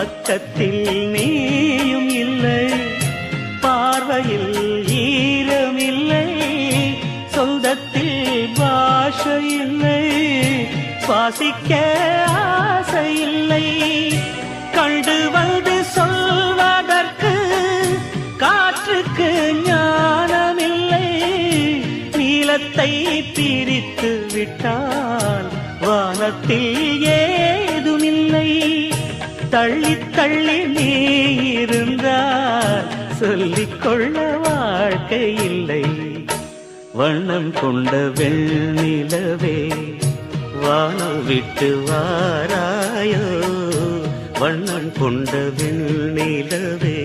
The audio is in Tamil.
பக்கத்தில் நீயும் இல்லை, பார்வையில் ஈரமில்லை, சொந்தத்தில் பாஷை இல்லை, சுவாசிக்க ஆசை இல்லை, கண்டு வந்து சொல்வதற்கு காற்றுக்கு ஞானமில்லை, நீலத்தை பிரித்து விட்டால் வானத்தில் ஏதுமில்லை, தள்ளி தள்ளி நீ இருந்தால் சொல்லிக்கொள்ள வாழ்க்கை இல்லை. வண்ணம் கொண்ட வெண்ணிலவே வானம் விட்டு வாராயோ, வண்ணம் கொண்ட வெண்ணிலவே.